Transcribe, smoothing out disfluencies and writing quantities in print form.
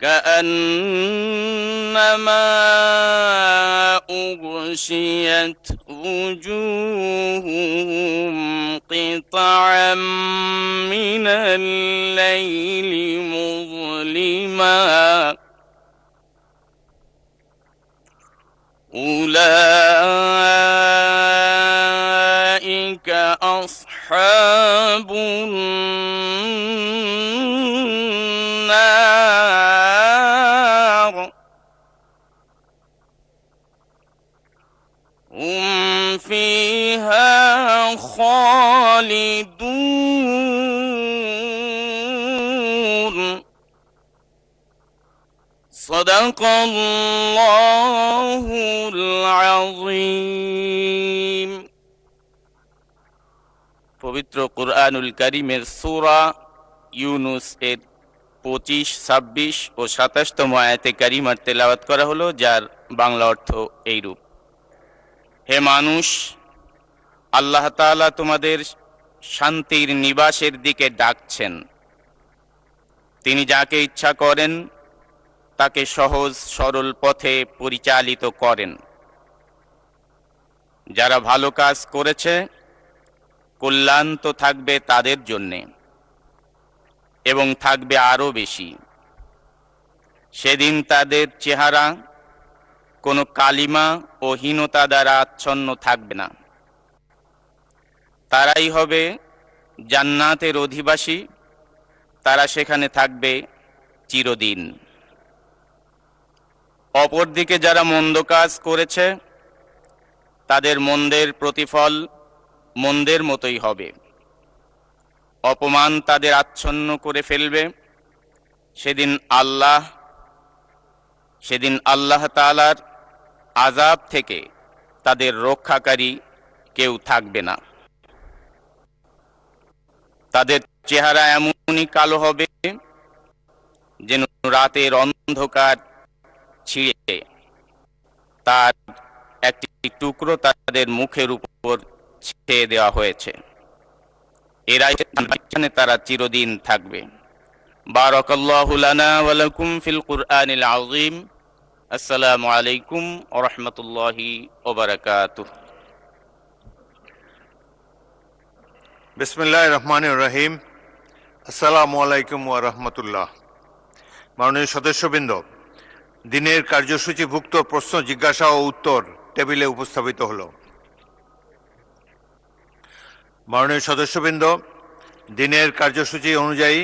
كأنما أغشيت وجوههم قطعا من الليل مظلما أولئك أصحاب النار هم فيها خالدون صدق الله العظيم। পবিত্র কুরআনুল কারীমের সূরা ইউনুস এর 25, 26 ও 27তম আয়াতে কারিমার তেলাওয়াত করা হলো, যার বাংলা অর্থ এইরূপ: হে মানুষ, আল্লাহ তাআলা তোমাদের শান্তির নিবাসের দিকে ডাকছেন। তিনি যাকে ইচ্ছা করেন তাকে সহজ সরল পথে পরিচালিত করেন। যারা ভালো কাজ করেছে কল্যাণ তো থাকবে তাদের জন্যে, এবং থাকবে আরও বেশি। সেদিন তাদের চেহারা কোনো কালিমা ও হীনতা দ্বারা আচ্ছন্ন থাকবে না। তারাই হবে জান্নাতের অধিবাসী, তারা সেখানে থাকবে চিরদিন। অপরদিকে যারা মন্দ কাজ করেছে তাদের মন্দের প্রতিফল মন্দের মতোই হবে। অপমান তাদের আচ্ছন্ন করে ফেলবে। সেদিন আল্লাহ তাআলার আযাব থেকে তাদের রক্ষাকারী কেউ থাকবে না। তাদের চেহারা এমনই কালো হবে যেন রাতের অন্ধকার ছিঁড়ে তার একটি টুকরো তাদের মুখের উপর ছেড়ে দেওয়া হয়েছে। এরাই তারা চিরদিন থাকবে। বারাকাল্লাহু লানা ওয়া লাকুম ফিল কুরআনিল আযীম। আসসালামু আলাইকুম ওয়া রাহমাতুল্লাহি ওয়া বারাকাতুহু। বিসমিল্লাহির রহমানির রহিম। আসসালামু আলাইকুম ওয়া রাহমাতুল্লাহ। মাননীয় সদস্যবৃন্দ, দিনের কার্যসূচিভুক্ত প্রশ্ন জিজ্ঞাসা ও উত্তর টেবিলে উপস্থাপিত হলো। মাননীয় সদস্যবৃন্দ, দিনের কার্যসূচি অনুযায়ী